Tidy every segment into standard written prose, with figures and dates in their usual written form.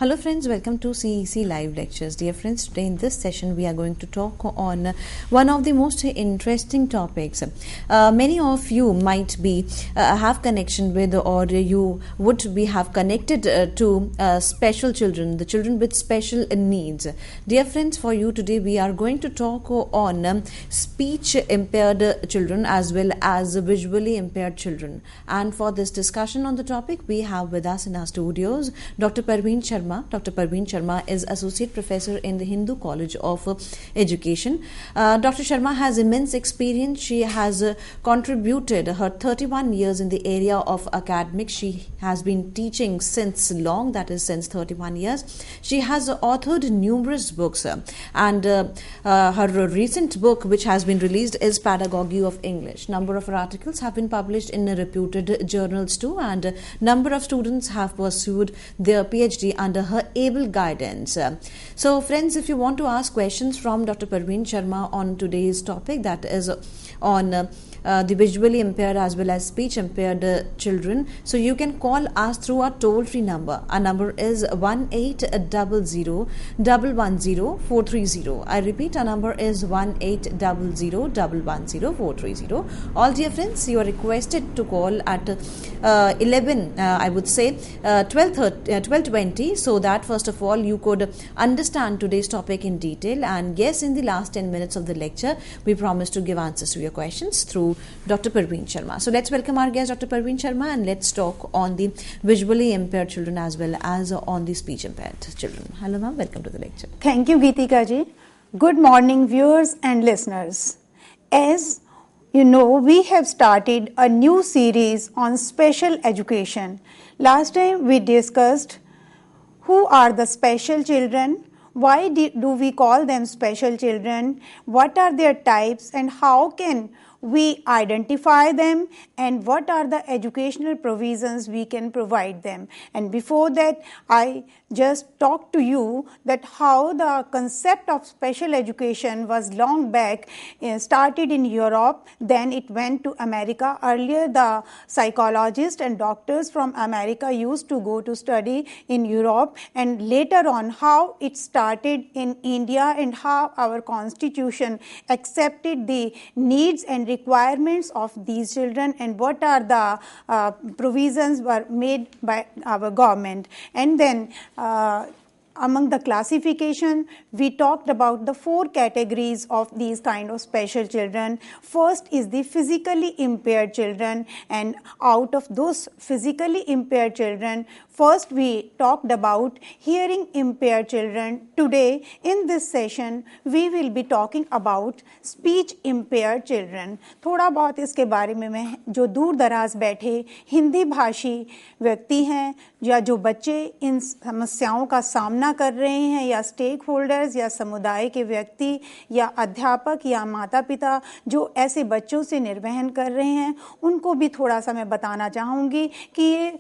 Hello friends, welcome to CEC Live Lectures. Dear friends, today in this session we are going to talk on one of the most interesting topics. Many of you might be have connection with, or you would be have connected to special children, the children with special needs. Dear friends, for you today we are going to talk on speech impaired children as well as visually impaired children. And for this discussion on the topic, we have with us in our studios Dr. Parveen Sharma. Dr. Parveen Sharma is Associate Professor in the Hindu College of Education. Dr. Sharma has immense experience. She has contributed her 31 years in the area of academics. She has been teaching since long, that is since 31 years. She has authored numerous books and her recent book which has been released is Pedagogy of English. Number of her articles have been published in reputed journals too, and number of students have pursued their PhD under her able guidance. So friends, if you want to ask questions from Dr. Parveen Sharma on today's topic, that is on the visually impaired as well as speech impaired children, so you can call us through our toll-free number. Our number is 1800-110-430. I repeat, our number is 1800-110-430. All dear friends, you are requested to call at 12:20, so that first of all you could understand today's topic in detail. And yes, in the last 10 minutes of the lecture, we promise to give answers to your questions through Dr. Parveen Sharma. So let's welcome our guest, Dr. Parveen Sharma, and let's talk on the visually impaired children as well as on the speech impaired children. Hello ma'am, welcome to the lecture. Thank you, Geetika ji. Good morning, viewers and listeners. As you know, we have started a new series on special education. Last time we discussed who are the special children, why do we call them special children, what are their types, and how can we identify them, and what are the educational provisions we can provide them. And before that, I just talked to you that how the concept of special education was long back, started in Europe, then it went to America. Earlier, the psychologists and doctors from America used to go to study in Europe, and later on how it started in India and how our constitution accepted the needs and requirements of these children, and what are the provisions were made by our government. And then among the classification, we talked about the 4 categories of these kind of special children. First is the physically impaired children, and out of those physically impaired children, first we talked about hearing impaired children. Today in this session we will be talking about speech impaired children. थोड़ा बहुत इसके बारे में मैं जो दूर दराज बैठे हिंदी भाषी व्यक्ति हैं या जो बच्चे इन समस्याओं का सामना कर रहे हैं, या स्टेक होल्डर्स या समुदाय के व्यक्ति या अध्यापक या माता पिता जो ऐसे बच्चों से निर्वहन कर रहे हैं, उनको भी थोड़ा सा मैं बताना चाहूँगी कि ये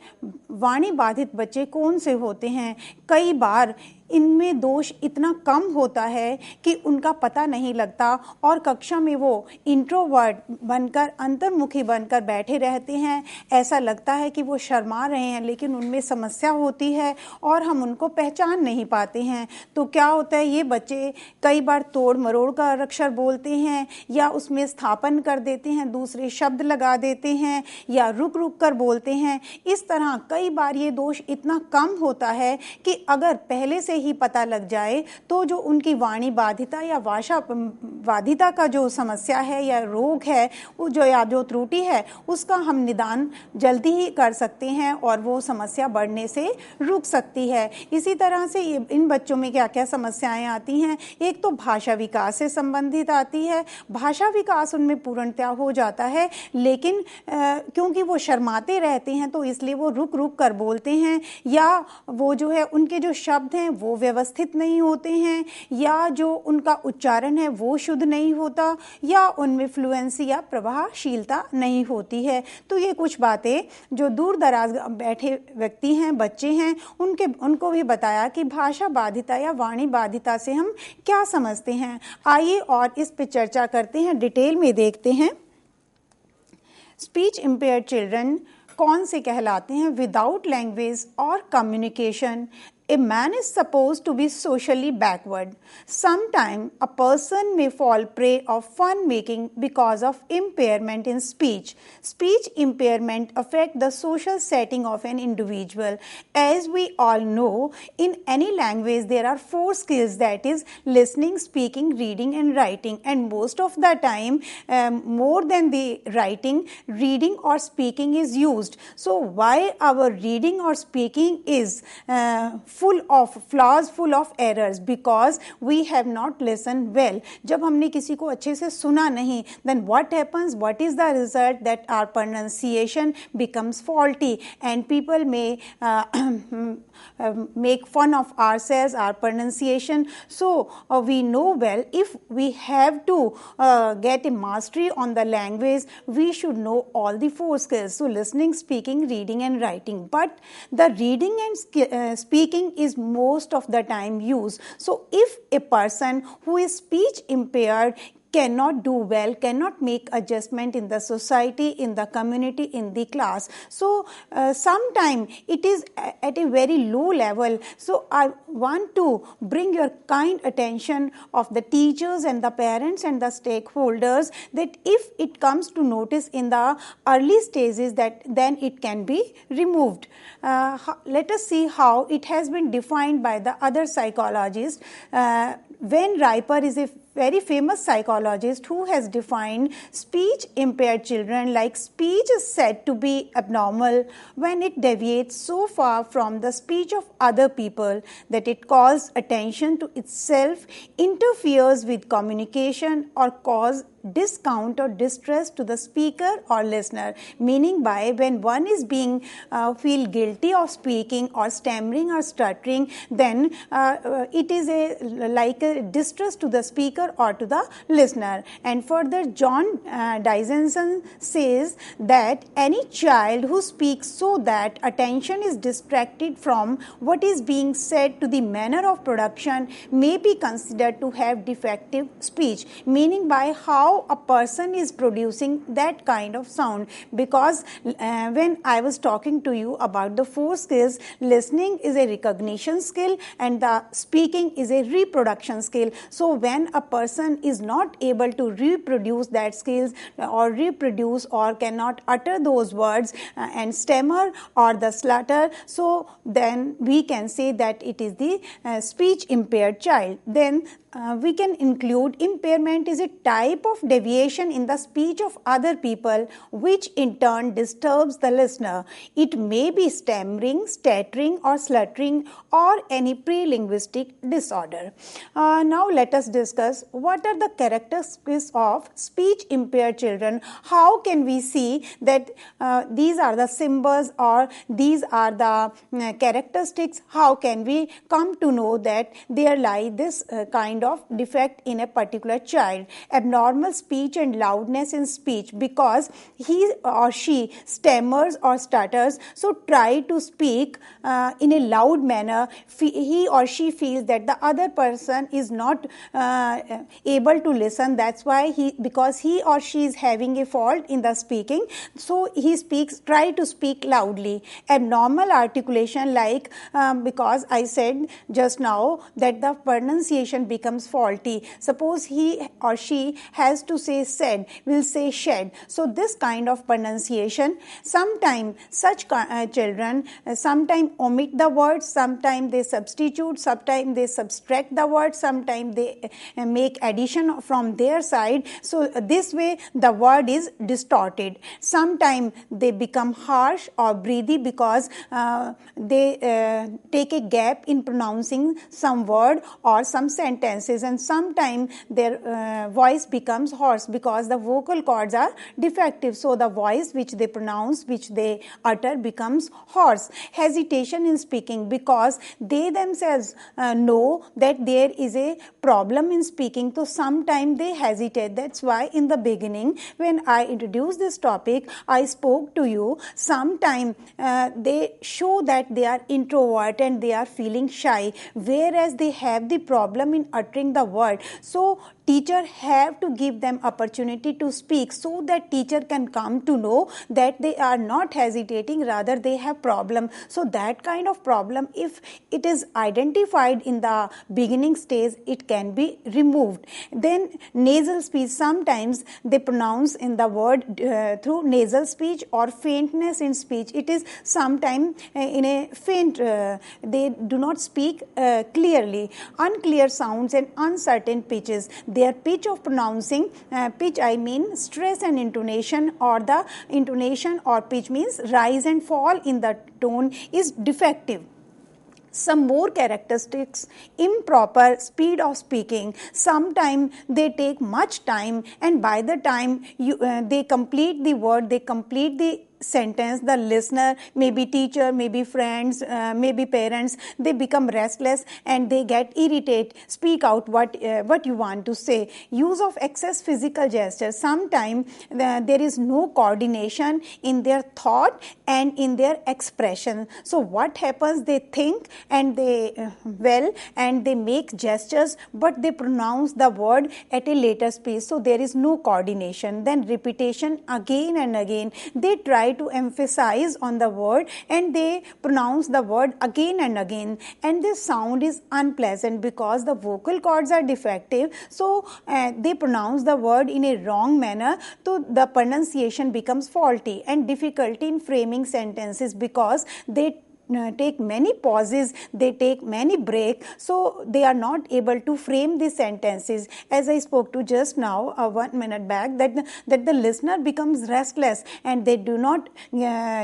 वाणी बाधित बच्चे कौन से होते हैं. कई बार इनमें दोष इतना कम होता है कि उनका पता नहीं लगता और कक्षा में वो इंट्रोवर्ट बनकर, अंतर्मुखी बनकर बैठे रहते हैं. ऐसा लगता है कि वो शर्मा रहे हैं, लेकिन उनमें समस्या होती है और हम उनको पहचान नहीं पाते हैं. तो क्या होता है, ये बच्चे कई बार तोड़ मरोड़ कर अक्षर बोलते हैं, या उसमें स्थापन कर देते हैं, दूसरे शब्द लगा देते हैं, या रुक रुक कर बोलते हैं. इस तरह कई बार ये दोष इतना कम होता है कि अगर पहले से ही पता लग जाए तो जो उनकी वाणी बाधिता या भाषा बाधिता का जो समस्या है या रोग है, वो जो या जो त्रुटि है, उसका हम निदान जल्दी ही कर सकते हैं और वो समस्या बढ़ने से रुक सकती है. इसी तरह से इन बच्चों में क्या क्या समस्याएं आती हैं. एक तो भाषा विकास से संबंधित आती है. भाषा विकास उनमें पूर्णतया हो जाता है, लेकिन क्योंकि वो शर्माते रहते हैं तो इसलिए वो रुक रुक कर बोलते हैं, या वो जो है उनके जो शब्द हैं वो व्यवस्थित नहीं होते हैं, या जो उनका उच्चारण है वो शुद्ध नहीं होता, या उनमें फ्लुएंसी या प्रभावशीलता नहीं होती है. तो ये कुछ बातें जो दूर दराज बैठे व्यक्ति हैं, बच्चे हैं, उनको भी बताया कि भाषा बाधिता या वाणी बाधिता से हम क्या समझते हैं. आइए और इस पे चर्चा करते हैं, डिटेल में देखते हैं. स्पीच इम्पेयर्ड चिल्ड्रन कौन से कहलाते हैं? विदाउट लैंग्वेज और communication, A man is supposed to be socially backward. Sometimes a person may fall prey of fun making because of impairment in speech. Speech impairment affect the social setting of an individual. As we all know, in any language there are 4 skills, that is listening, speaking, reading and writing, and most of the time more than the writing, reading or speaking is used. So why our reading or speaking is full of flaws, full of errors? Because we have not listened well. जब हमने किसी को अच्छे से सुना नहीं, then what happens? What is the result? That our pronunciation becomes faulty and people may make fun of ourselves, our pronunciation. So we know well, if we have to get a mastery on the language, we should know all the 4 skills. So listening, speaking, reading and writing. But the reading and speaking is most of the time used. So if a person who is speech impaired cannot do well, cannot make adjustment in the society, in the community, in the class. So sometimes it is at a very low level. So I want to bring your kind attention of the teachers and the parents and the stakeholders that if it comes to notice in the early stages, that then it can be removed. Let us see how it has been defined by the other psychologists. When Riper is a very famous psychologist who has defined speech impaired children like speech is said to be abnormal when it deviates so far from the speech of other people that it calls attention to itself, interferes with communication or cause discount or distress to the speaker or listener. Meaning by when one is being feel guilty of speaking or stammering or stuttering, then it is like a distress to the speaker or to the listener. And further, John Dyson says that any child who speaks so that attention is distracted from what is being said to the manner of production may be considered to have defective speech. Meaning by how a person is producing that kind of sound. Because when I was talking to you about the 4 skills, listening is a recognition skill and the speaking is a reproduction skill. So when a person is not able to reproduce that skills or reproduce or cannot utter those words and stammer or the stutter, so then we can say that it is the speech impaired child. Then we can include impairment is a type of deviation in the speech of other people which in turn disturbs the listener. It may be stammering, stuttering or sluttering or any pre-linguistic disorder. Now let us discuss what are the characteristics of speech impaired children. How can we see that these are the symbols or these are the characteristics? How can we come to know that there lies this kind of defect in a particular child? Abnormal speech and loudness in speech, because he or she stammers or stutters, so try to speak in a loud manner. He or she feels that the other person is not able to listen. That's why because he or she is having a fault in the speaking, so he try to speak loudly. Abnormal articulation, like because I said just now that the pronunciation becomes faulty. Suppose he or she has to say said, will say shed. So this kind of pronunciation, sometimes such children sometimes omit the words, sometimes they substitute, sometimes they subtract the words, sometimes they make addition from their side. So this way the word is distorted. Sometimes they become harsh or breathy because they take a gap in pronouncing some word or some sentences, and sometimes their voice becomes hoarse because the vocal cords are defective. So the voice which they pronounce, which they utter, becomes hoarse. Hesitation in speaking, because they themselves know that there is a problem in speaking, so sometimes they hesitate. That's why in the beginning when I introduced this topic, I spoke to you, sometimes they show that they are introvert and they are feeling shy, whereas they have the problem in uttering the word. So teacher have to give them opportunity to speak, so that teacher can come to know that they are not hesitating, rather they have problem. So that kind of problem, if it is identified in the beginning stage, it can be removed. Then nasal speech, sometimes they pronounce in the word through nasal speech or faintness in speech. It is sometimes in a faint, they do not speak clearly, unclear sounds and uncertain pitches. Their pitch of pronouncing, pitch I mean stress and intonation, or the intonation or pitch means rise and fall in the tone, is defective. Some more characteristics: improper speed of speaking. Sometimes they take much time, and by the time they complete the word, they complete the sentence, the listener, maybe teacher, maybe friends, maybe parents, they become restless and they get irritated. Speak out what you want to say. Use of excess physical gestures. Sometimes there is no coordination in their thought and in their expression. So what happens, they think and they and they make gestures, but they pronounce the word at a later space, so there is no coordination. Then repetition again and again, they try to emphasize on the word and they pronounce the word again and again, and this sound is unpleasant because the vocal cords are defective, so they pronounce the word in a wrong manner, so the pronunciation becomes faulty. And difficulty in framing sentences, because they take many pauses, they take many breaks, so they are not able to frame the sentences. As I spoke to just now, 1 minute back, that the listener becomes restless and they do not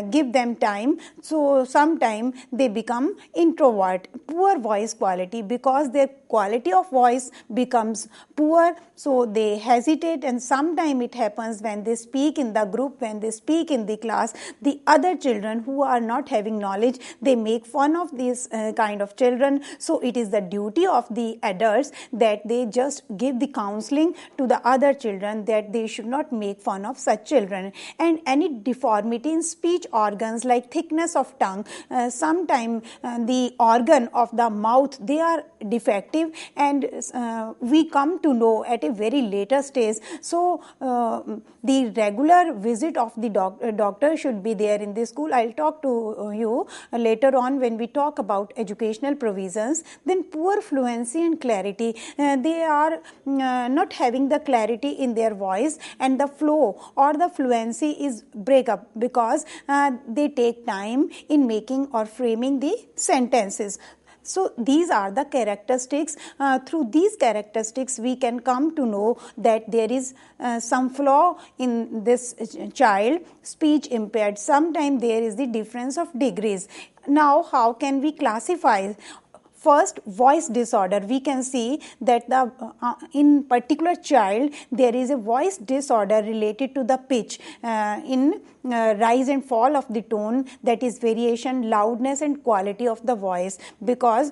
give them time, so sometimes they become introvert. Poor voice quality, because their quality of voice becomes poor, so they hesitate, and sometimes it happens when they speak in the group, when they speak in the class, the other children who are not having knowledge, they make fun of these kind of children. So it is the duty of the adults that they just give the counseling to the other children, that they should not make fun of such children. And any deformity in speech organs, like thickness of tongue, sometimes the organ of the mouth, they are defective, and we come to know at a very later stage. So the regular visit of the doctor should be there in the school. I'll talk to you later on when we talk about educational provisions. Then poor fluency and clarity, they are not having the clarity in their voice, and the flow or the fluency is break up, because they take time in making or framing the sentences. So these are the characteristics. Through these characteristics, we can come to know that there is some flaw in this child, speech impaired. Sometimes there is the difference of degrees. Now, how can we classify? First, voice disorder. We can see that the in particular child, there is a voice disorder related to the pitch in rise and fall of the tone, that is variation, loudness and quality of the voice. Because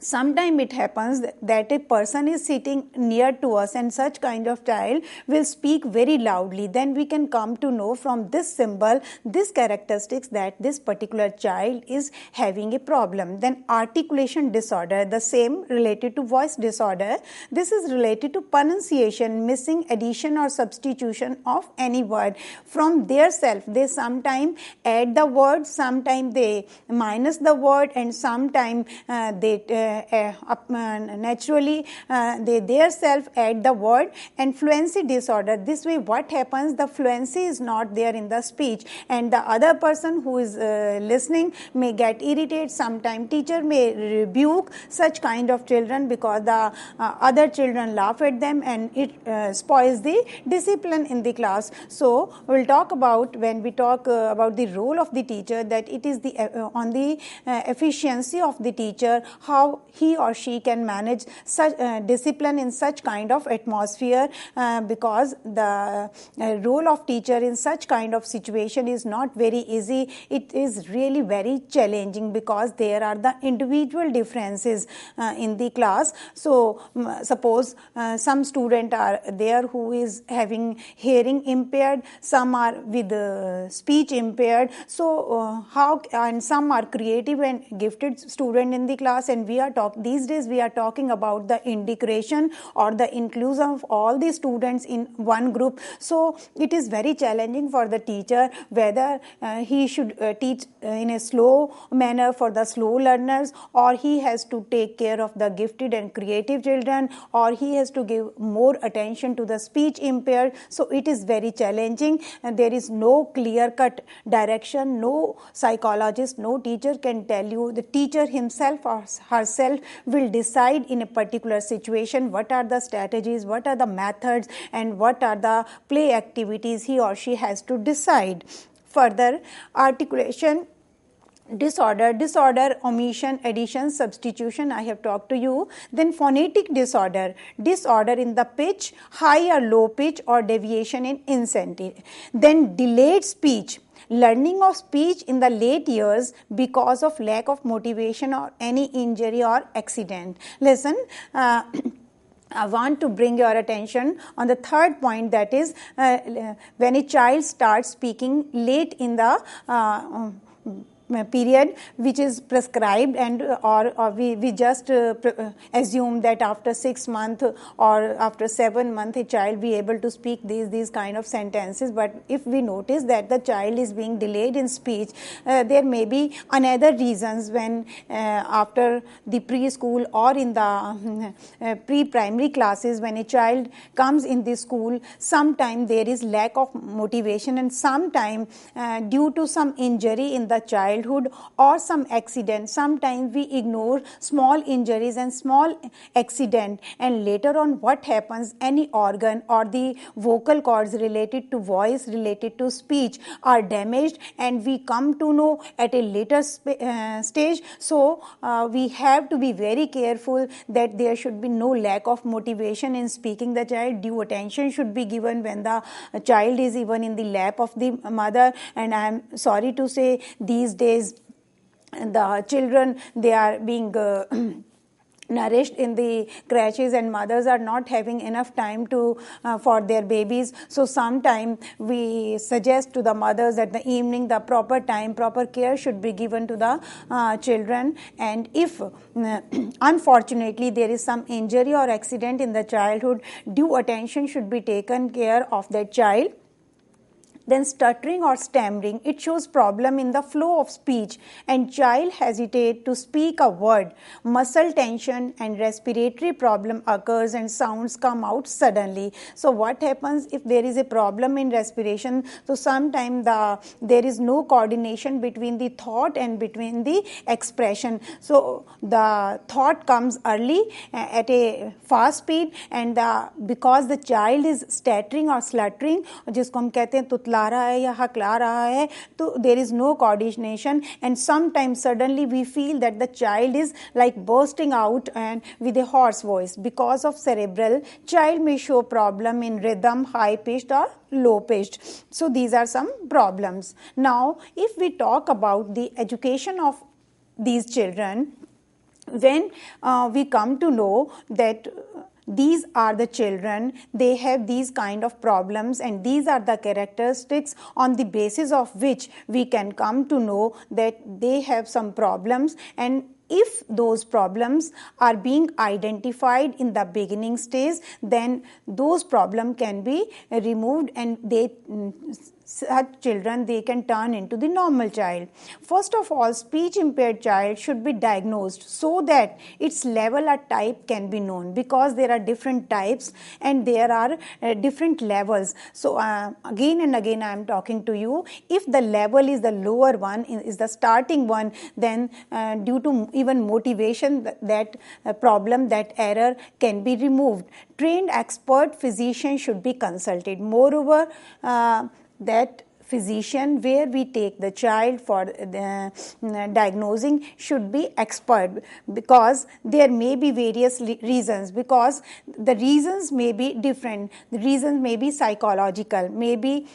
sometimes it happens that a person is sitting near to us and such kind of child will speak very loudly. Then we can come to know from this symbol, this characteristics, that this particular child is having a problem. Then articulation disorder, the same related to voice disorder. This is related to pronunciation, missing addition or substitution of any word from their self. They sometimes add the word, sometimes they minus the word, and sometimes they naturally they their self add the word. And fluency disorder, this way what happens, the fluency is not there in the speech, and the other person who is listening may get irritated. Sometimes teacher may rebuke such kind of children because the other children laugh at them, and it spoils the discipline in the class. So we'll talk about, when we talk about the role of the teacher, that it is the on the efficiency of the teacher, how he or she can manage such discipline in such kind of atmosphere, because the role of teacher in such kind of situation is not very easy. It is really very challenging, because there are the individual differences in the class. So suppose some student are there who is having hearing impaired, some are with speech impaired. So and some are creative and gifted student in the class, and we are these days we are talking about the integration or the inclusion of all the students in one group. So it is very challenging for the teacher whether he should teach in a slow manner for the slow learners, or he has to take care of the gifted and creative children, or he has to give more attention to the speech impaired. So it is very challenging, and there is no clear cut direction. No psychologist, no teacher can tell you. The teacher himself or herself will decide in a particular situation what are the strategies, what are the methods, and what are the play activities he or she has to decide. Further, articulation disorder, omission, addition, substitution, I have talked to you. Then phonetic disorder in the pitch, high or low pitch or deviation in incenti. Then delayed speech, learning of speech in the late years because of lack of motivation or any injury or accident. Listen, I want to bring your attention on the third point, that is when a child starts speaking late in the period which is prescribed, and or we just assume that after 6 months or after 7 months a child be able to speak these kind of sentences. But if we notice that the child is being delayed in speech, there may be another reasons. When after the preschool or in the pre-primary classes, when a child comes in the school, sometime there is lack of motivation, and sometime due to some injury in the childhood or some accident, sometimes we ignore small injuries and small accident, and later on what happens, any organ or the vocal cords related to voice, related to speech are damaged, and we come to know at a later stage. So we have to be very careful that there should be no lack of motivation in speaking. The child, due attention should be given when the child is even in the lap of the mother. And I am sorry to say, these days the children, they are being nourished in the crashes, and mothers are not having enough time to for their babies. So sometime we suggest to the mothers that the evening, the proper time, proper care should be given to the children. And if unfortunately there is some injury or accident in the childhood, due attention should be taken care of that child. Then stuttering or stammering, it shows problem in the flow of speech, and child hesitate to speak a word. Muscle tension and respiratory problem occurs, and sounds come out suddenly. So what happens if there is a problem in respiration? So sometimes there is no coordination between the thought and between the expression. So the thought comes early at a fast speed, and because the child is stuttering or sluttering, जिसको हम कहते हैं तुतला रहा है या हकला रहा है, तो there is no coordination, and sometimes suddenly we feel that the child is like bursting out and with a hoarse voice. Because of cerebral, child may show problem in rhythm, high pitched or low pitched. So these are some problems. Now if we talk about the education of these children, when we come to know that these are the children, they have these kind of problems, and these are the characteristics on the basis of which we can come to know that they have some problems. And if those problems are being identified in the beginning stage, then those problems can be removed, and such children, they can turn into the normal child. First of all, speech impaired child should be diagnosed so that its level or type can be known, because there are different types and there are different levels. So again and again I am talking to you, if the level is the lower one, is the starting one, then due to even motivation, that problem, that error can be removed. Trained expert physician should be consulted. Moreover, that physician where we take the child for the diagnosing should be expert, because there may be various reasons, because the reasons may be different. The reasons may be psychological, maybe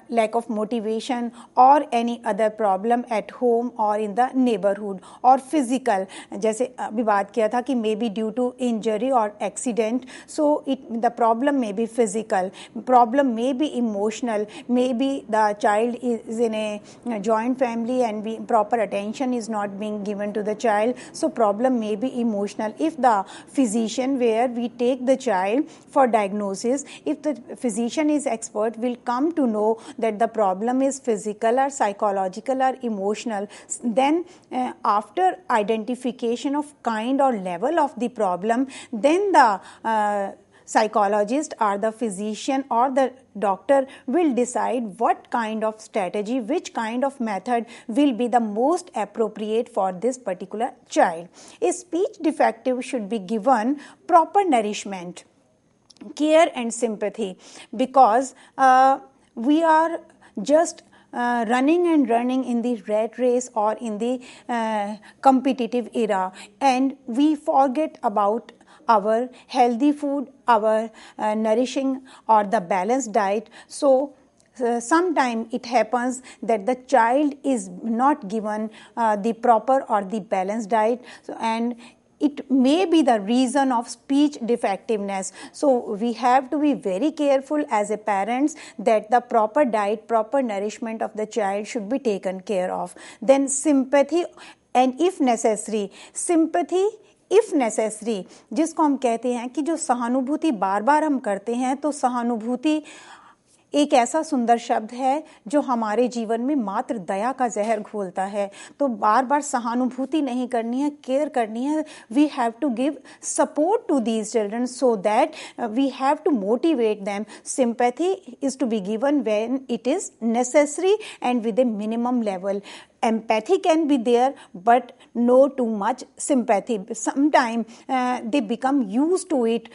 lack of motivation or any other problem at home or in the neighborhood, or physical, जैसे अभी बात किया था कि may be due to injury or accident. So the problem may be physical, problem may be emotional, maybe the child is in a joint family and proper attention is not being given to the child, so problem may be emotional. If the physician where we take the child for diagnosis, if the physician is expert, will come to know that the problem is physical or psychological or emotional, then after identification of kind or level of the problem, then the psychologist or the physician or the doctor will decide what kind of strategy, which kind of method will be the most appropriate for this particular child. A speech defective should be given proper nourishment, care and sympathy, because we are just running in the rat race or in the competitive era, and we forget about our healthy food, our nourishing or the balanced diet. So sometimes it happens that the child is not given the proper or the balanced diet, and it may be the reason of speech defectiveness. So we have to be very careful as a parents that the proper diet, proper nourishment of the child should be taken care of. Then sympathy, and if necessary, sympathy if necessary, जिसको हम कहते हैं कि जो सहानुभूति बार बार हम करते हैं, तो सहानुभूति एक ऐसा सुंदर शब्द है जो हमारे जीवन में मात्र दया का जहर घोलता है. तो बार बार सहानुभूति नहीं करनी है, केयर करनी है. We have to give support to these children so that we have to motivate them. Sympathy is to be given when it is necessary and with a minimum level. Empathy can be there, but no too much sympathy. Sometimes they become used to it.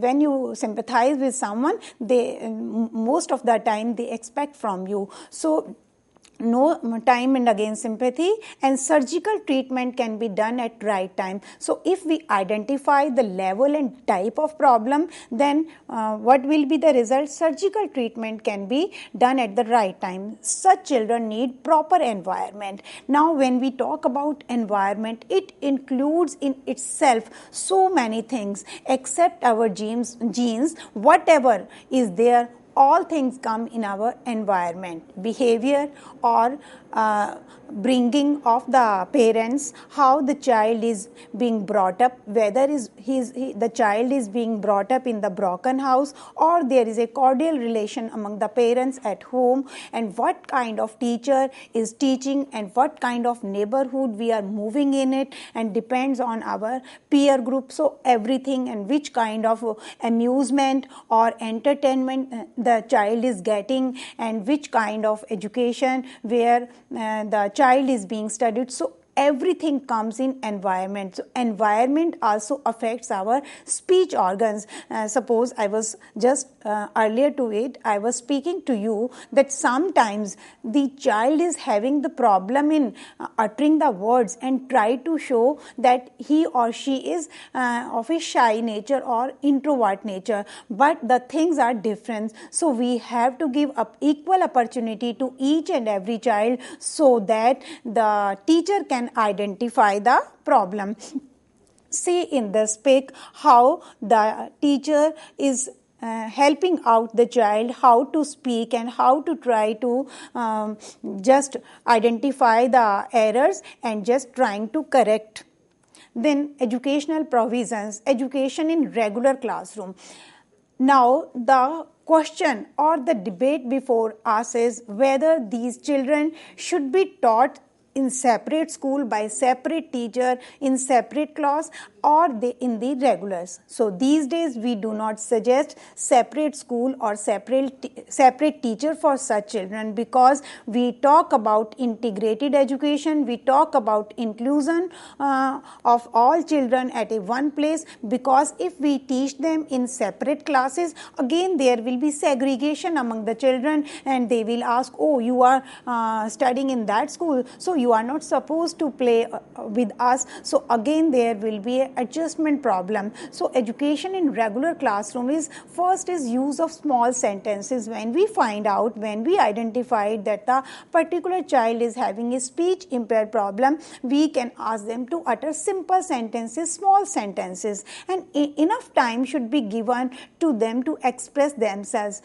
When you sympathize with someone, they most of the time they expect from you. So no time and again sympathy, and surgical treatment can be done at right time. So if we identify the level and type of problem, then what will be the result? Surgical treatment can be done at the right time. Such children need proper environment. Now when we talk about environment, it includes in itself so many things. Except our genes, whatever is there, all things come in our environment. Behavior or bringing of the parents, how the child is being brought up, whether the child is being brought up in the broken house or there is a cordial relation among the parents at home, and what kind of teacher is teaching and what kind of neighborhood we are moving in it, and depends on our peer group. So everything, and which kind of amusement or entertainment the child is getting, and which kind of education where the child is being studied. So everything comes in environment. So environment also affects our speech organs. Suppose I was just earlier to it, I was speaking to you that sometimes the child is having the problem in uttering the words and try to show that he or she is of a shy nature or introvert nature, but the things are different. So we have to give up equal opportunity to each and every child so that the teacher can identify the problem. See in this pic how the teacher is helping out the child how to speak and how to try to just identify the errors and just trying to correct. Then educational provisions, education in regular classroom. Now the question or the debate before us is whether these children should be taught in separate school by separate teacher in separate class or they in the regulars. So these days we do not suggest separate school or separate teacher for such children, because we talk about integrated education, we talk about inclusion of all children at a one place. Because if we teach them in separate classes, again there will be segregation among the children, and they will ask, oh, you are studying in that school, so you are not supposed to play with us. So again there will be a adjustment problem. So education in regular classroom is first is use of small sentences. When we find out, when we identified that the particular child is having a speech impaired problem, we can ask them to utter simple sentences, small sentences, and enough time should be given to them to express themselves.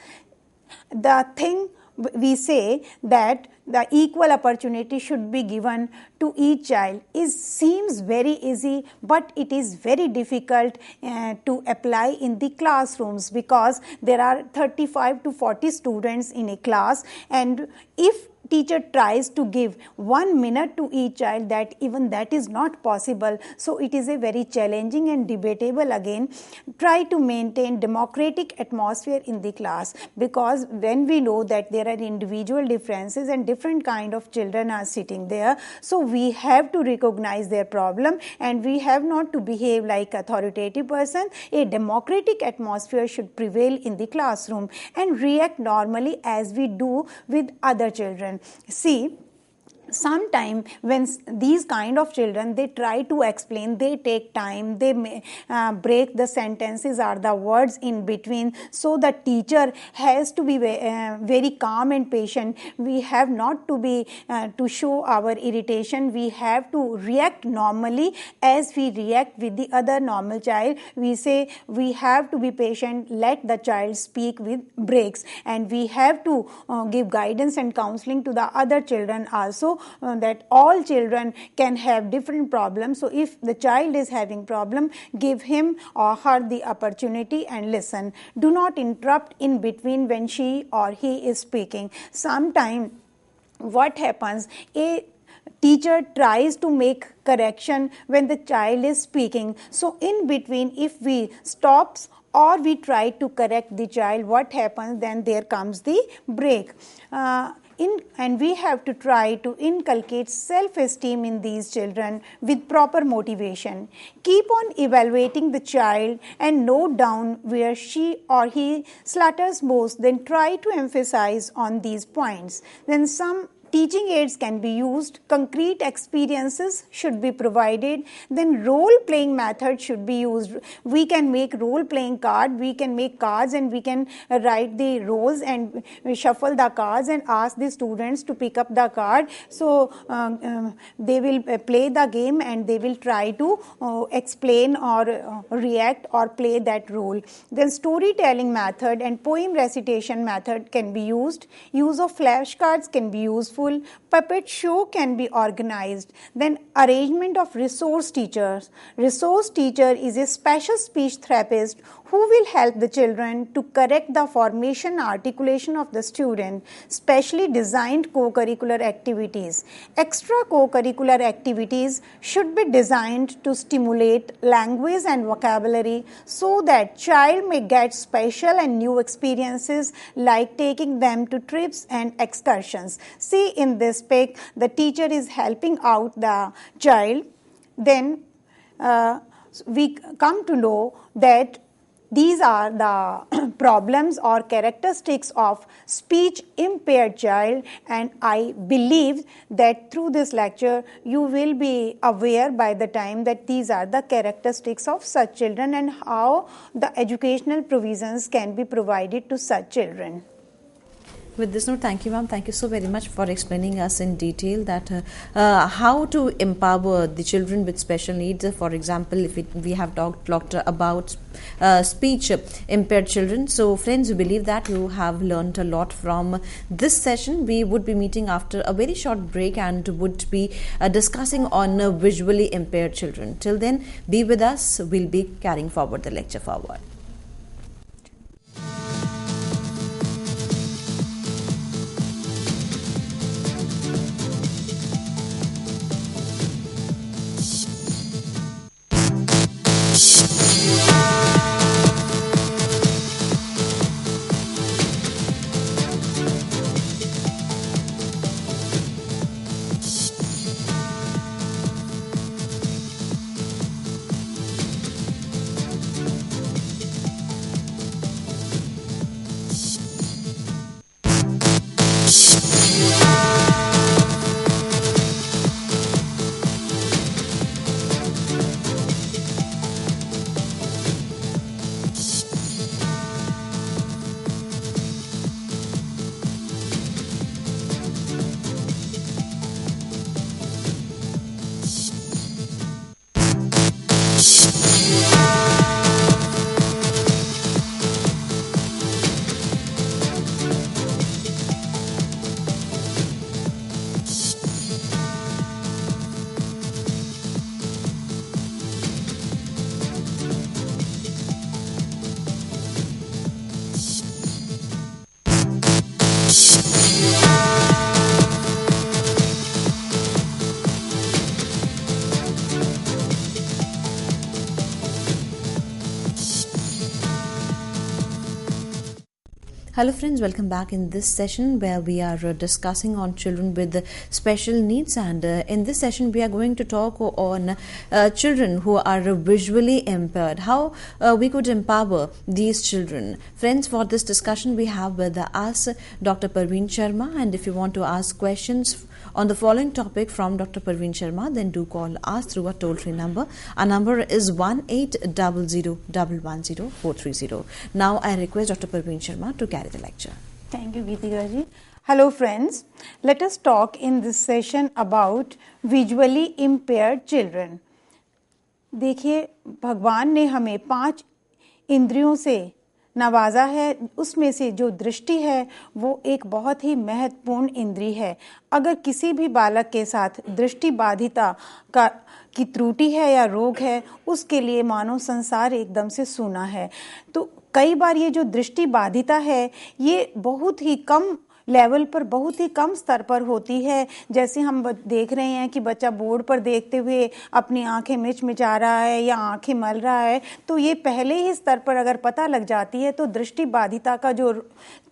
The thing we say that the equal opportunity should be given to each child seems very easy, but it is very difficult to apply in the classrooms, because there are 35 to 40 students in a class, and if teacher tries to give 1 minute to each child, that is not possible. So it is a very challenging and debatable. Again, try to maintain democratic atmosphere in the class, because when we know that there are individual differences and different kind of children are sitting there, so we have to recognize their problem and we have not to behave like authoritative person. A democratic atmosphere should prevail in the classroom and react normally as we do with other children. See, sometime when these kind of children, they try to explain, they take time, they may break the sentences or the words in between, so the teacher has to be very calm and patient. We have not to be to show our irritation, we have to react normally as we react with the other normal child. We say we have to be patient, let the child speak with breaks, and we have to give guidance and counseling to the other children also, that all children can have different problems. So if the child is having problem, give him or her the opportunity and listen. Do not interrupt in between when she or he is speaking. Sometimes what happens, a teacher tries to make correction when the child is speaking. So in between, if we stops or we try to correct the child, what happens? Then there comes the break. And we have to try to inculcate self-esteem in these children with proper motivation. Keep on evaluating the child and note down where she or he slaughters most. Then try to emphasize on these points. Then some teaching aids can be used, concrete experiences should be provided, then role-playing method should be used. We can make role-playing card, we can make cards and we can write the roles and shuffle the cards and ask the students to pick up the card. So they will play the game and they will try to explain or react or play that role. Then storytelling method and poem recitation method can be used. Use of flashcards can be useful. Puppet show can be organized. Then arrangement of resource teachers. Resource teacher is a special speech therapist who will help the children to correct the formation articulation of the student. Specially designed co-curricular activities. Extra co-curricular activities should be designed to stimulate language and vocabulary so that child may get special and new experiences, like taking them to trips and excursions. See, in this pic, the teacher is helping out the child. Then we come to know that these are the problems or characteristics of speech impaired child, and I believe that through this lecture you will be aware by the time that these are the characteristics of such children and how the educational provisions can be provided to such children. With this note, thank you, ma'am. Thank you so very much for explaining us in detail that how to empower the children with special needs. For example, if we have talked about speech impaired children. So, friends, we believe that you have learned a lot from this session. We would be meeting after a very short break and would be discussing on visually impaired children. Till then, be with us. We'll be carrying forward the lecture forward. Hello friends, welcome back in this session where we are discussing on children with special needs, and in this session we are going to talk on children who are visually impaired, how we could empower these children. Friends, for this discussion we have with us Dr. Parveen Sharma, and if you want to ask questions on the following topic from Dr. Parveen Sharma, then do call us through a toll-free number. Our number is 1-800-110-430. Now I request Dr. Parveen Sharma to carry the lecture. Thank you, Geetika ji. Hello friends, let us talk in this session about visually impaired children. देखिए, भगवान ने हमें 5 इंद्रियों से नवाजा है, उसमें से जो दृष्टि है वो एक बहुत ही महत्वपूर्ण इंद्री है. अगर किसी भी बालक के साथ दृष्टि बाधिता की त्रुटि है या रोग है, उसके लिए मानव संसार एकदम से सूना है. तो कई बार ये जो दृष्टि बाधिता है ये बहुत ही कम लेवल पर, बहुत ही कम स्तर पर होती है. जैसे हम देख रहे हैं कि बच्चा बोर्ड पर देखते हुए अपनी आंखें मिचमिचा रहा है या आंखें मल रहा है, तो ये पहले ही स्तर पर अगर पता लग जाती है तो दृष्टि बाधिता का जो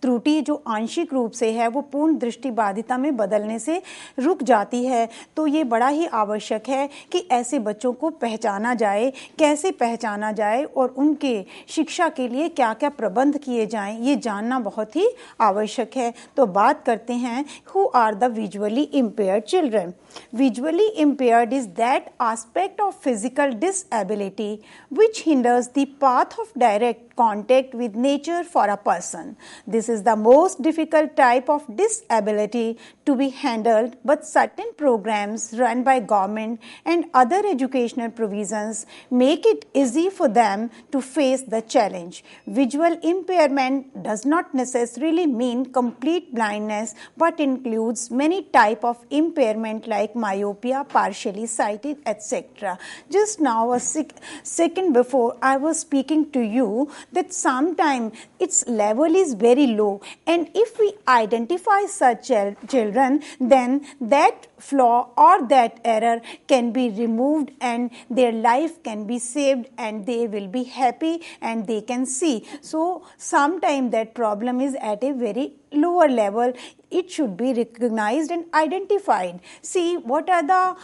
त्रुटि जो आंशिक रूप से है वो पूर्ण दृष्टि बाधिता में बदलने से रुक जाती है. तो ये बड़ा ही आवश्यक है कि ऐसे बच्चों को पहचाना जाए, कैसे पहचाना जाए और उनके शिक्षा के लिए क्या क्या प्रबंध किए जाएं, ये जानना बहुत ही आवश्यक है. तो बात करते हैं who are the visually impaired children. Visually impaired is that aspect of physical disability which hinders the path of direct contact with nature for a person. This is the most difficult type of disability to be handled, but certain programs run by government and other educational provisions make it easy for them to face the challenge. Visual impairment does not necessarily mean complete blindness, but includes many types of impairment like myopia, partially sighted, etc. Just now, a second before, I was speaking to you that sometimes its level is very low, and if we identify such children, then that flaw or that error can be removed and their life can be saved and they will be happy and they can see. So sometimes that problem is at a very lower level. It should be recognized and identified. See, what are the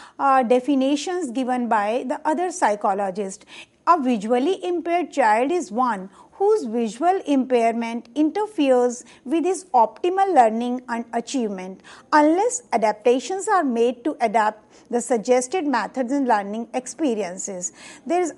definitions given by the other psychologists? A visually impaired child is one whose visual impairment interferes with his optimal learning and achievement unless adaptations are made to adapt the suggested methods in learning experiences. There is,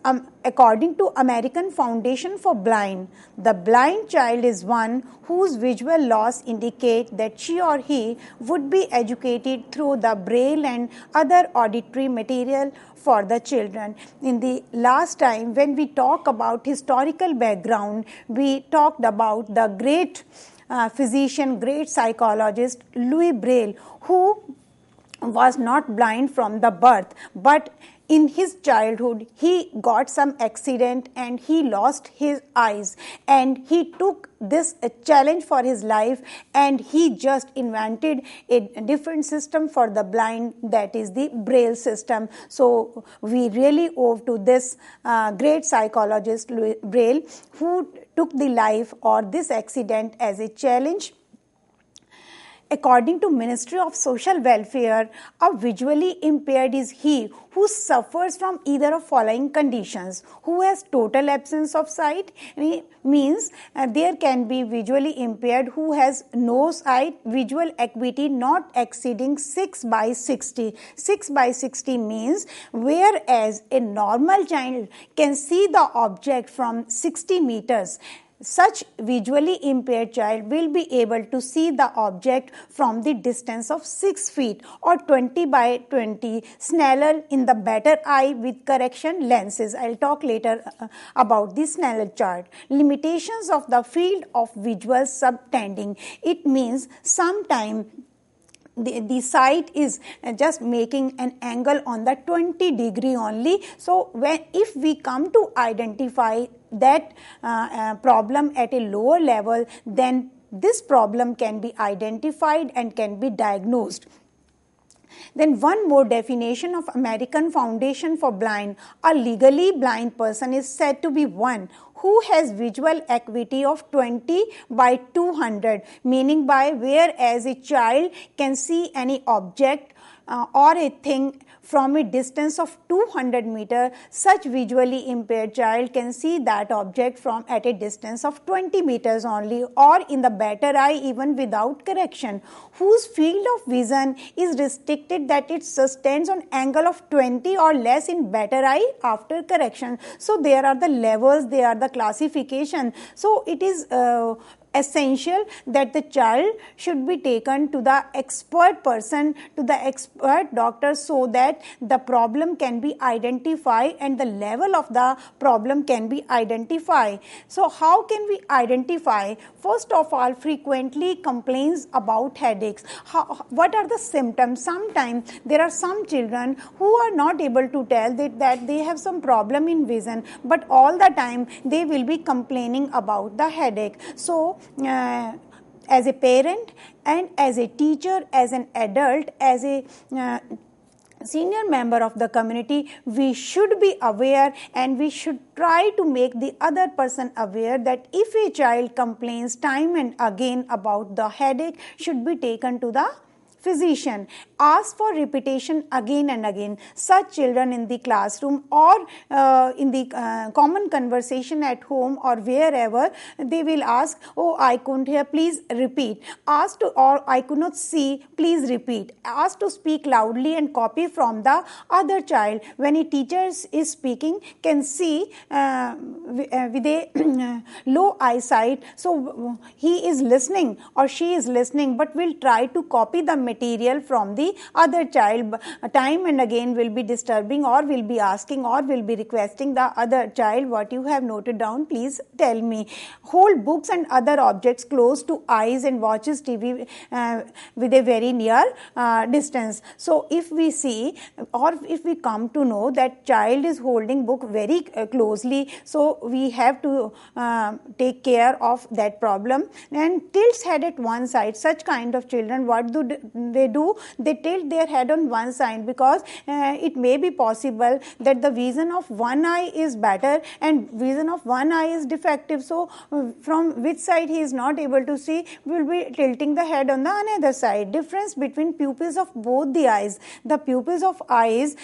according to American Foundation for Blind, the blind child is one whose visual loss indicates that she or he would be educated through the braille and other auditory material for the children. In the last time when we talk about historical background, we talked about the great physician, great psychologist Louis Braille, who was not blind from the birth, but in his childhood he got some accident and he lost his eyes, and he took this challenge for his life and he just invented a different system for the blind, that is the braille system. So we really owe to this great psychologist Louis Braille, who took the life or this accident as a challenge. According to Ministry of Social Welfare, a visually impaired is he who suffers from either of following conditions: who has total absence of sight, means there can be visually impaired who has no sight, visual acuity not exceeding 6/60. 6/60 means whereas a normal child can see the object from 60 meters, such visually impaired child will be able to see the object from the distance of 6 feet or 20/20 Snellen in the better eye with correction lenses. I'll talk later about the Snellen chart. Limitations of the field of visual subtending. It means sometime the sight is just making an angle on the 20 degree only. So if we come to identify that problem at a lower level, then this problem can be identified and can be diagnosed. Then one more definition of American Foundation for Blind. A legally blind person is said to be one who has visual acuity of 20 by 200, meaning by whereas a child can see any object or a thing from a distance of 200 meter, such visually impaired child can see that object from at a distance of 20 meters only, or in the better eye even without correction, whose field of vision is restricted that it sustains on angle of 20 or less in better eye after correction. So there are the levels, there are the classification. So it is essential that the child should be taken to the expert person, to the expert doctor, so that the problem can be identified and the level of the problem can be identified. So how can we identify? First of all, frequently complains about headaches. What are the symptoms? Sometimes there are some children who are not able to tell that they have some problem in vision, but all the time they will be complaining about the headache. So as a parent and as a teacher, as an adult, as a senior member of the community, we should be aware and we should try to make the other person aware that if a child complains time and again about the headache, should be taken to the physician. Ask for repetition again and again. Such children in the classroom or in the common conversation at home or wherever, they will ask, oh, I couldn't hear, please repeat. Ask to, or I could not see, please repeat. Ask to speak loudly and copy from the other child. When a teacher is speaking, can see with a low eyesight, so he is listening or she is listening, but will try to copy the material from the other child. Time and again will be disturbing or will be asking or will be requesting the other child, what you have noted down, please tell me. Hold books and other objects close to eyes and watches TV with a very near distance. So if we see or if we come to know that child is holding book very closely, so we have to take care of that problem. And tilts head at one side. Such kind of children, what do? They tilt their head on one side because it may be possible that the vision of one eye is better and vision of one eye is defective. So from which side he is not able to see, will be tilting the head on the another side. Difference between pupils of both the eyes. The pupils of eyes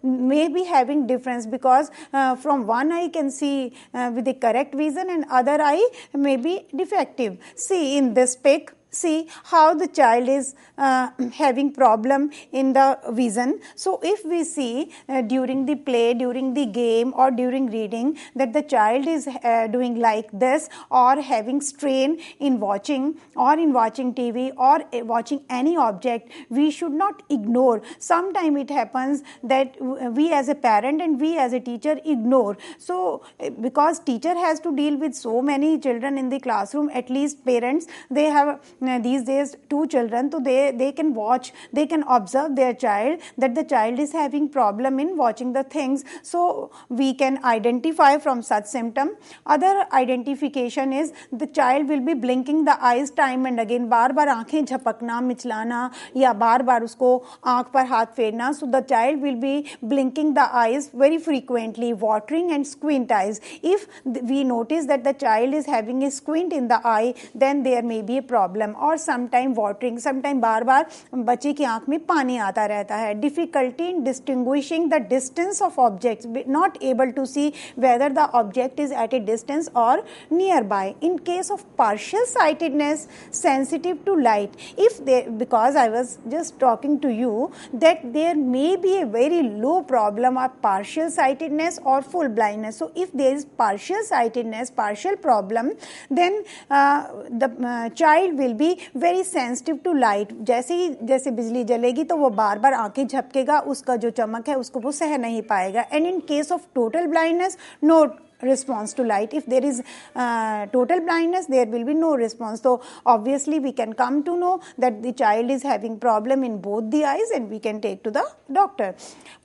may be having difference because from one eye can see with the correct vision and other eye may be defective. See in this pic, see how the child is having problem in the vision. So if we see during the play, during the game or during reading that the child is doing like this or having strain in watching TV or watching any object, we should not ignore. Sometimes it happens that we as a parent and we as a teacher ignore. So because teacher has to deal with so many children in the classroom, at least parents, they have these days 2 children, so they can watch, they can observe their child that the child is having problem in watching the things. So we can identify from such symptom. Other identification is the child will be blinking the eyes time and again, बार बार आंखें झपकना, मिचलाना या बार बार उसको आंख पर हाथ फेरना. So the child will be blinking the eyes very frequently, watering and squint eyes. If we notice that the child is having a squint in the eye, then there may be a problem. Or sometime watering, sometime बार बार बच्चे की आंख में पानी आता रहता है. Difficulty in distinguishing the distance of objects, not able to see whether the object is at a distance or nearby. In case of partial sightedness, sensitive to light, if they, because I was just talking to you that there may be a very low problem of partial sightedness or full blindness. So if there is partial sightedness, partial problem, then the child will be very sensitive to light. जैसे बिजली जलेगी तो वो बार बार आंखें झपकेगा, उसका जो चमक है उसको वो सह नहीं पाएगा. And in case of total blindness, no response to light. If there is total blindness, there will be no response. So obviously we can come to know that the child is having problem in both the eyes and we can take to the doctor.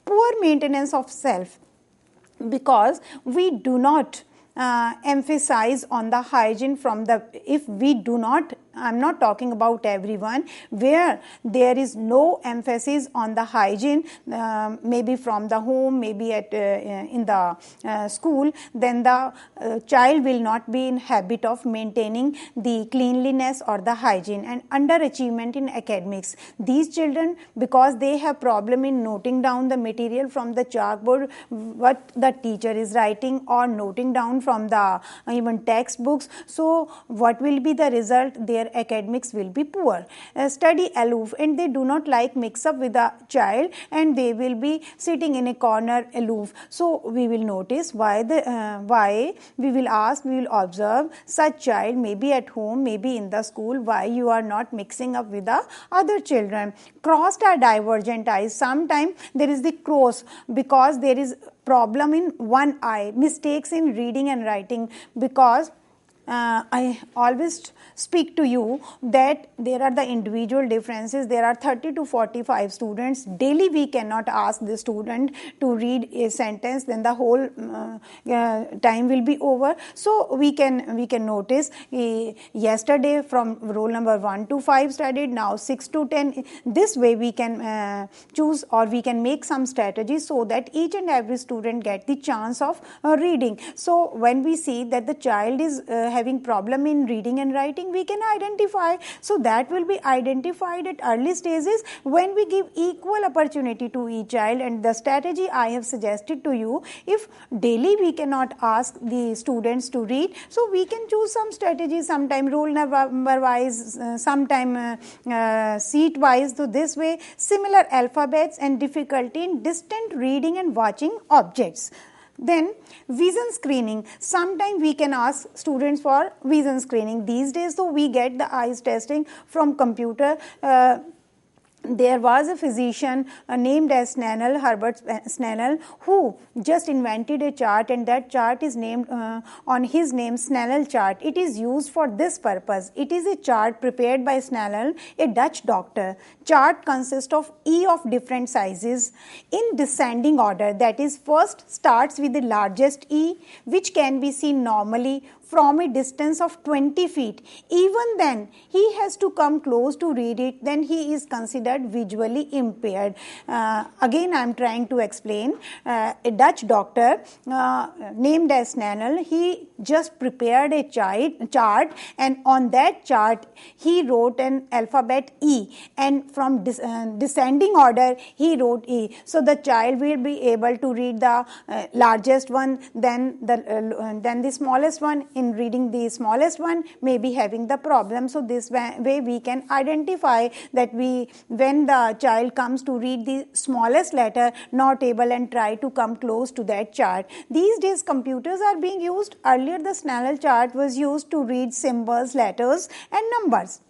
Poor maintenance of self, because we do not emphasize on the hygiene from the, if we do not I'm not talking about everyone, where there is no emphasis on the hygiene, maybe from the home, maybe in the school, then the child will not be in habit of maintaining the cleanliness or the hygiene, and underachievement in academics. These children, because they have problem in noting down the material from the chalkboard, what the teacher is writing, or noting down from the even textbooks, so what will be the result? Their academics will be poor. Study aloof, and they do not like mix up with the child, and they will be sitting in a corner aloof. So we will notice why we will ask, we will observe such child, maybe at home, maybe in the school, why you are not mixing up with the other children. Crossed or divergent eyes, sometimes there is the cross because there is problem in one eye, mistakes in reading and writing, because I always speak to you that there are the individual differences. There are 30 to 45 students. Daily we cannot ask the student to read a sentence, then the whole time will be over. So we can notice yesterday from roll number 1 to 5 studied, now 6 to 10. This way we can choose, or we can make some strategies so that each and every student get the chance of reading. So when we see that the child is having problem in reading and writing, we can identify. So that will be identified at early stages when we give equal opportunity to each child. And the strategy I have suggested to you, if daily we cannot ask the students to read, so we can choose some strategies, sometime roll number wise, sometime seat wise. So this way, similar alphabets and difficulty in distant reading and watching objects. Then vision screening, sometimes we can ask students for vision screening. These days, so we get the eyes testing from computer. There was a physician named as Snell, Herbert Snell, who just invented a chart, and that chart is named on his name, Snell chart. It is used for this purpose. It is a chart prepared by Snell, a Dutch doctor. Chart consists of E of different sizes in descending order. That is, first starts with the largest E, which can be seen normally from a distance of 20 feet. Even then, he has to come close to read it, then he is considered visually impaired. Again, I am trying to explain. A Dutch doctor named as Snell, he just prepared a chart, and on that chart, he wrote an alphabet E, and from descending order, he wrote E. So the child will be able to read the largest one, then the smallest one. In reading the smallest one, may be having the problem. So this way we can identify that when the child comes to read the smallest letter, not able, and try to come close to that chart. These days computers are being used. Earlier the Snell chart was used to read symbols, letters and numbers.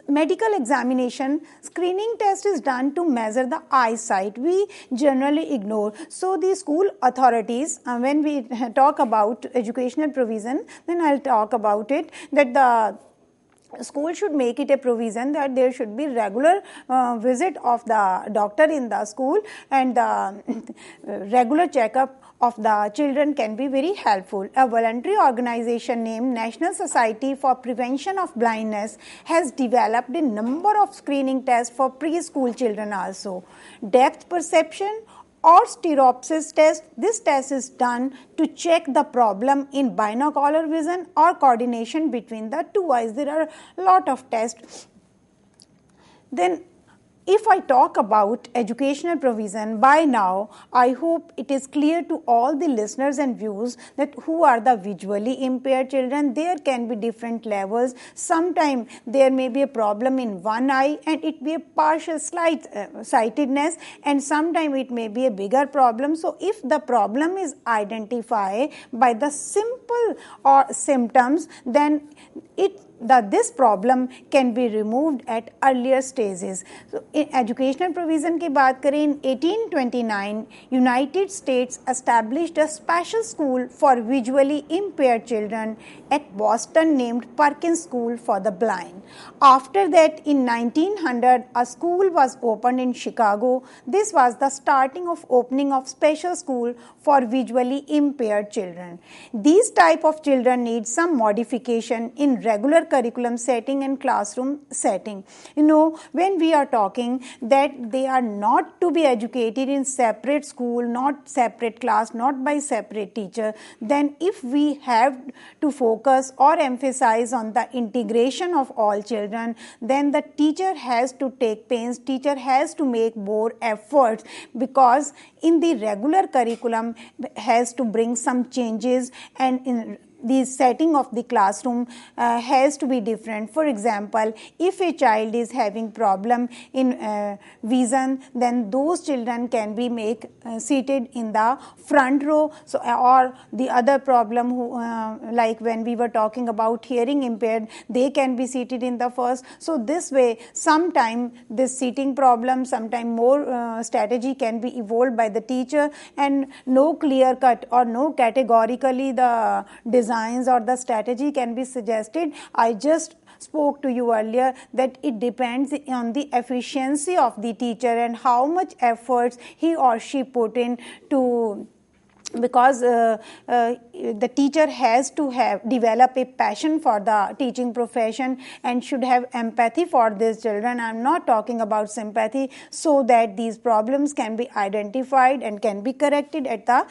Medical examination, screening test is done to measure the eyesight. We generally ignore. So the school authorities, when we talk about educational provision, then I'll talk about it, that the school should make it a provision that there should be regular visit of the doctor in the school, and the regular checkup of the children can be very helpful. A voluntary organization named National Society for Prevention of Blindness has developed a number of screening tests for preschool children also. Depth perception or stereopsis test. This test is done to check the problem in binocular vision or coordination between the two eyes. There are a lot of tests. Then if I talk about educational provision, by now I hope it is clear to all the listeners and viewers that who are the visually impaired children. There can be different levels. Sometimes there may be a problem in one eye and it be a partial sightedness, and sometimes it may be a bigger problem. So if the problem is identified by the simple or symptoms, then this problem can be removed at earlier stages. So in educational provision की बात करें, in 1829 United States established a special school for visually impaired children at Boston named Perkins School for the Blind. After that, in 1900 a school was opened in Chicago. This was the starting of opening of special school for visually impaired children. These type of children need some modification in regular curriculum setting and classroom setting. When we are talking that they are not to be educated in separate school, not separate class, not by separate teacher, then if we have to focus or emphasize on the integration of all children, then the teacher has to take pains, teacher has to make more efforts, because in the regular curriculum has to bring some changes, and in the setting of the classroom has to be different. For example, if a child is having problem in vision, then those children can be seated in the front row. So, or the other problem like when we were talking about hearing impaired, they can be seated in the first. So this way, sometime this seating problem, sometime more strategy can be evolved by the teacher, and no clear cut or no categorically the designs or the strategy can be suggested. I just spoke to you earlier that it depends on the efficiency of the teacher and how much efforts he or she put in to, because the teacher has to develop a passion for the teaching profession and should have empathy for these children. I am not talking about sympathy, so that these problems can be identified and can be corrected at the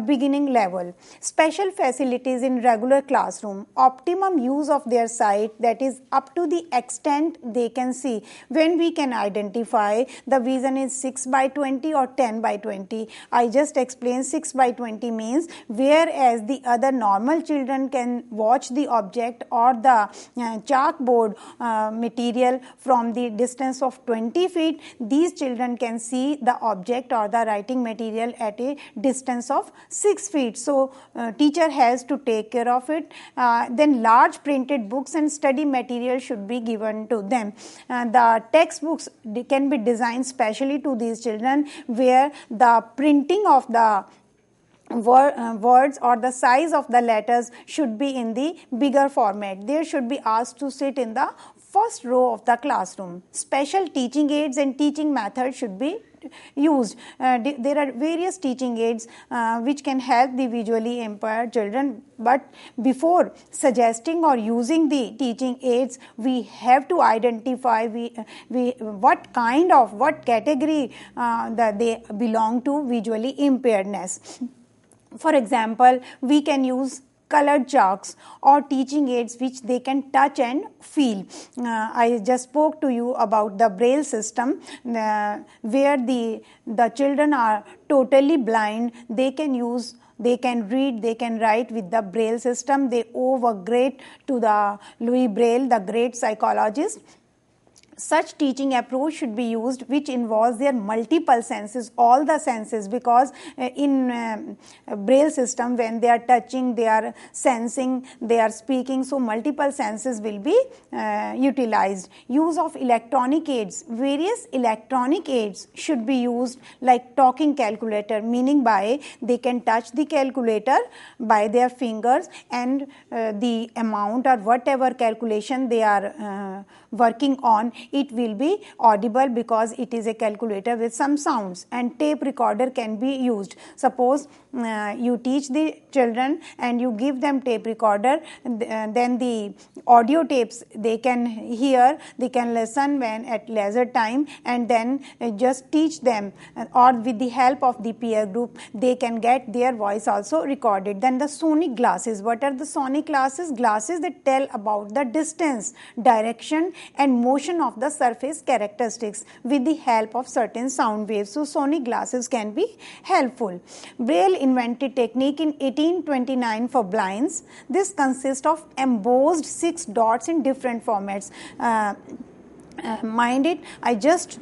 beginning level. Special facilities in regular classroom, optimum use of their sight, that is up to the extent they can see. When we can identify the vision is 6/20 or 10/20, I just explained 6/20 means whereas the other normal children can watch the object or the chalkboard material from the distance of 20 feet, these children can see the object or the writing material at a distance of 6 feet. So teacher has to take care of it. Then large printed books and study material should be given to them. The textbooks can be designed specially to these children, where the printing of the words or the size of the letters should be in the bigger format. They should be asked to sit in the first row of the classroom. Special teaching aids and teaching methods should be used. There are various teaching aids which can help the visually impaired children, but before suggesting or using the teaching aids, we have to identify what category that they belong to visually impairedness. For example, we can use colored chalks or teaching aids which they can touch and feel. I just spoke to you about the Braille system, where the children are totally blind. They can read, they can write with the Braille system. They owe a great to the Louis Braille, the great psychologist. Such teaching approach should be used which involves their multiple senses, all the senses, because in Braille system, when they are touching, they are sensing, they are speaking, so multiple senses will be utilized. Use of electronic aids. Various electronic aids should be used, like talking calculator, meaning by they can touch the calculator by their fingers, and the amount or whatever calculation they are working on, it will be audible because it is a calculator with some sounds. And tape recorder can be used. Suppose you teach the children and you give them tape recorder, then the audio tapes they can hear, they can listen when at leisure time, and then just teach them, or with the help of the peer group they can get their voice also recorded. Then the sonic glasses. What are the sonic glasses? Glasses that tell about the distance, direction and motion of the surface characteristics with the help of certain sound waves. So sonic glasses can be helpful. Braille invented technique in 1829 for blinds. This consists of embossed 6 dots in different formats. Mind it, I just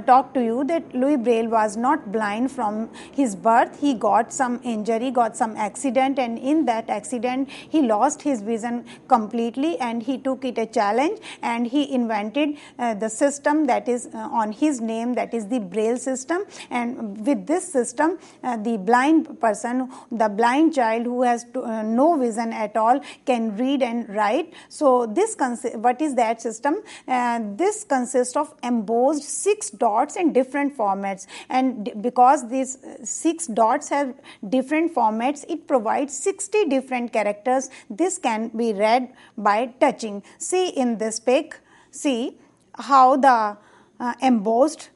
talked to you that Louis Braille was not blind from his birth. He got some injury, got some accident, and in that accident he lost his vision completely, and he took it a challenge and he invented the system that is on his name, that is the Braille system. And with this system, the blind person, the blind child who has no vision at all, can read and write. So this what is that system? This consists of embossed 6 6 dots in different formats, and because these 6 dots have different formats, it provides 60 different characters. This can be read by touching. See in this pic, see how the embossed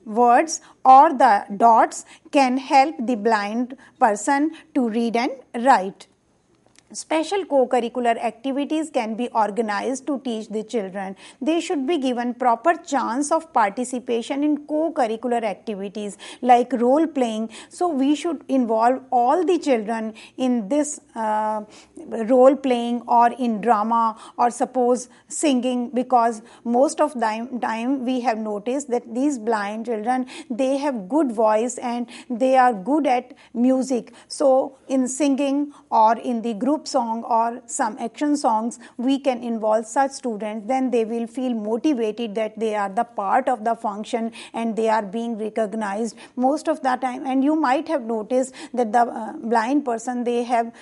words or the dots can help the blind person to read and write. Special co-curricular activities can be organized to teach the children. They should be given proper chance of participation in co-curricular activities like role playing. So we should involve all the children in this role playing or in drama or suppose singing, because most of the time we have noticed that these blind children, they have good voice and they are good at music. So in singing or in the group song or some action songs, we can involve such students. Then they will feel motivated that they are the part of the function and they are being recognized most of the time. And you might have noticed that the blind person, they have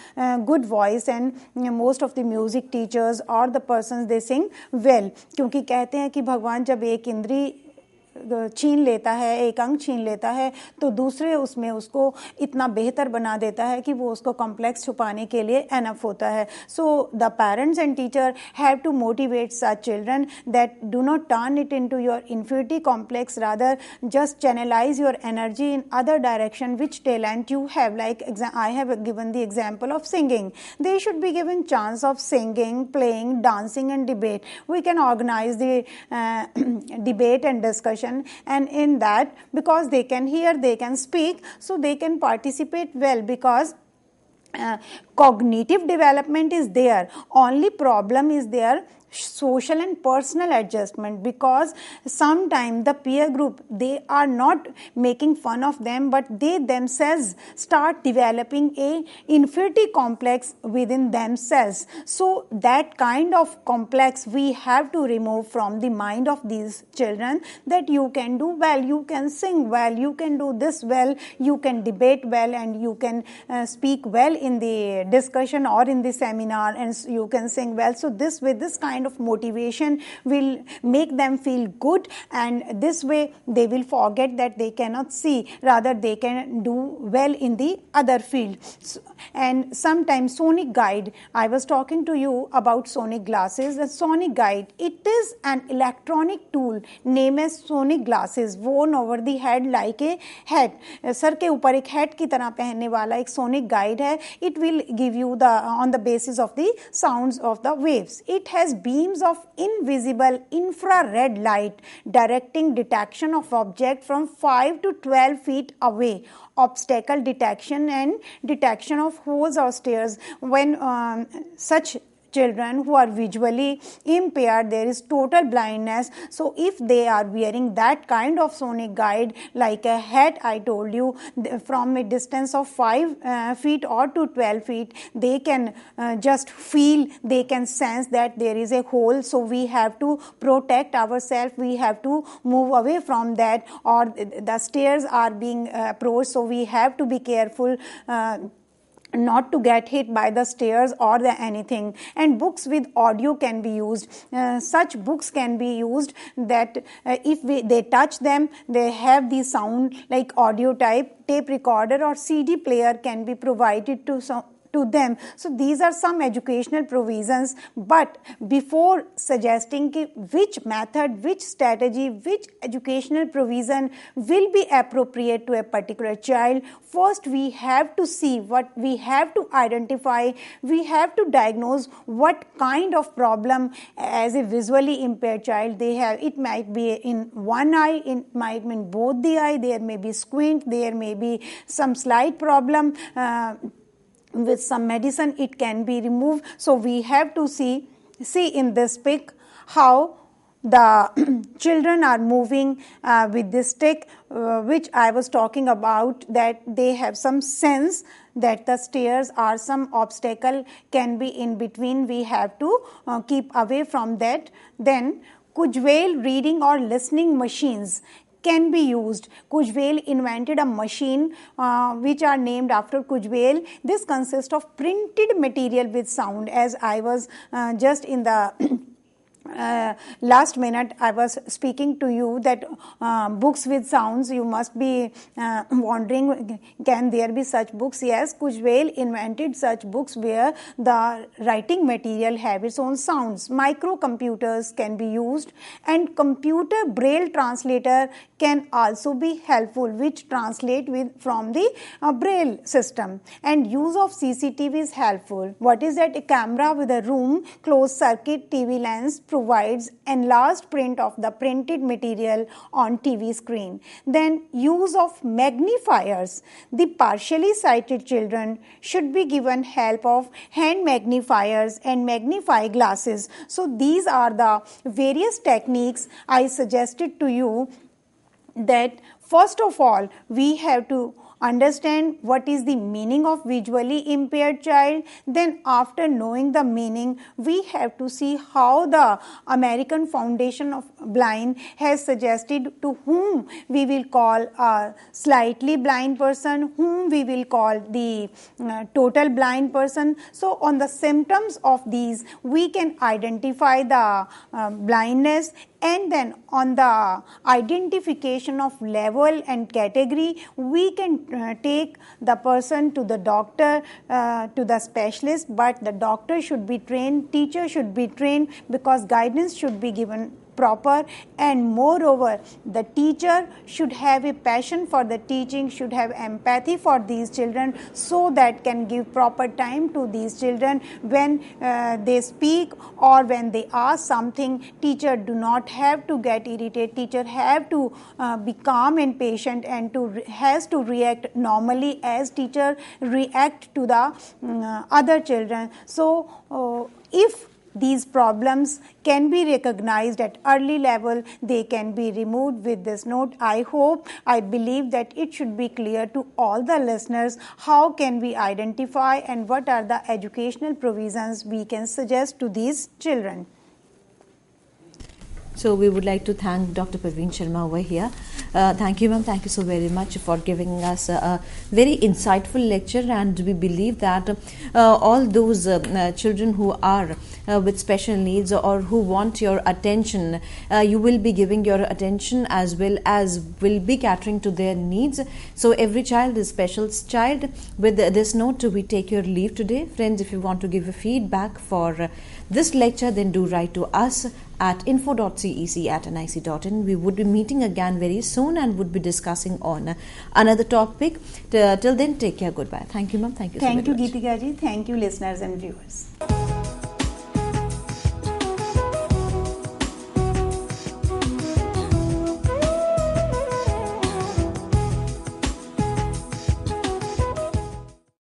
good voice, and most of the music teachers or the persons, they sing well, क्योंकि कहते हैं कि भगवान जब एक इंद्री छीन लेता है, एक अंग छीन लेता है, तो दूसरे उसमें उसको इतना बेहतर बना देता है कि वो उसको कॉम्प्लेक्स छुपाने के लिए एनफ होता है. So the parents and teacher have to motivate such children that do not turn it into your infinity complex, rather just channelise your energy in other direction which talent you have. Like I have given the example of singing. They should be given chance of singing, playing, dancing and debate. We can organize the debate and discussion, and in that, because they can hear, they can speak, so they can participate well, because cognitive development is there. Only problem is there social and personal adjustment, because sometimes the peer group, they are not making fun of them, but they themselves start developing a inferiority complex within themselves. So that kind of complex we have to remove from the mind of these children, that you can do well, you can sing well, you can do this well, you can debate well, and you can speak well in the discussion or in the seminar, and you can sing well. So this with this kind of motivation will make them feel good, and this way they will forget that they cannot see, rather they can do well in the other field. And sometimes sonic guide, I was talking to you about sonic glasses. The sonic guide, it is an electronic tool named as sonic glasses, worn over the head like a hat. Sir के ऊपर एक hat की तरह पहनने वाला एक sonic guide है. It will give you the on the basis of the sounds of the waves. It has beams of invisible infrared light directing detection of object from 5 to 12 feet away, obstacle detection and detection of holes or stairs. When such children who are visually impaired, there is total blindness, so if they are wearing that kind of sonic guide like a hat, I told you, from a distance of 5 feet or to 12 feet, they can just feel, they can sense that there is a hole, so we have to protect ourselves, we have to move away from that, or the stairs are being approached, so we have to be careful not to get hit by the stairs or the anything. And books with audio can be used. Such books can be used that if they touch them, they have the sound like audio type. Tape recorder or CD player can be provided to them. So these are some educational provisions, but before suggesting which method, which strategy, which educational provision will be appropriate to a particular child, first we have to see what we have to identify, we have to diagnose what kind of problem as a visually impaired child they have. It might be in one eye, it might be in both the eye, there may be squint, there may be some slight problem. With some medicine it can be removed. So we have to see in this pic how the children are moving with this stick, which I was talking about, that they have some sense that the stairs or some obstacle can be in between. We have to keep away from that. Then Kurzweil reading or listening machines can be used. Kurzweil invented a machine which are named after Kurzweil. This consists of printed material with sound, as I was just in the last minute I was speaking to you that books with sounds, you must be wondering, can there be such books? Yes, Kurzweil invented such books where the writing material have its own sounds. Microcomputers can be used, and computer braille translator can also be helpful, which translate from the braille system. And use of CCTV is helpful. What is that? A camera with a room closed circuit TV lens provides enlarged print of the printed material on TV screen. Then use of magnifiers. The partially sighted children should be given help of hand magnifiers and magnify glasses. So these are the various techniques I suggested to you, that first of all we have to understand what is the meaning of visually impaired child. Then after knowing the meaning, we have to see how the American Foundation of Blind has suggested to whom we will call a slightly blind person, whom we will call the total blind person. So on the symptoms of these we can identify the blindness, and then on the identification of level and category we can take the person to the doctor, to the specialist, but the doctor should be trained, teacher should be trained, because guidance should be given proper, and moreover the teacher should have a passion for the teaching, should have empathy for these children, so that can give proper time to these children when they speak or when they ask something. Teacher do not have to get irritated, teacher have to be calm and patient, and has to react normally as teacher react to the other children. So if these problems can be recognized at early level, they can be removed with this note. I believe that it should be clear to all the listeners how can we identify and what are the educational provisions we can suggest to these children. So we would like to thank Dr. Parveen Sharma over here. Thank you, ma'am. Thank you so very much for giving us a very insightful lecture, and we believe that all those children who are with special needs or who want your attention, you will be giving your attention as well as will be catering to their needs. So every child is special child. With this note, we take your leave today. Friends, if you want to give a feedback for this lecture, then do write to us at info.cec@nic.in. We would be meeting again very soon and would be discussing on another topic. Till then, take care. Goodbye. Thank you, ma'am. Thank you so very much. Thank you, Geetika ji. Thank you, listeners and viewers.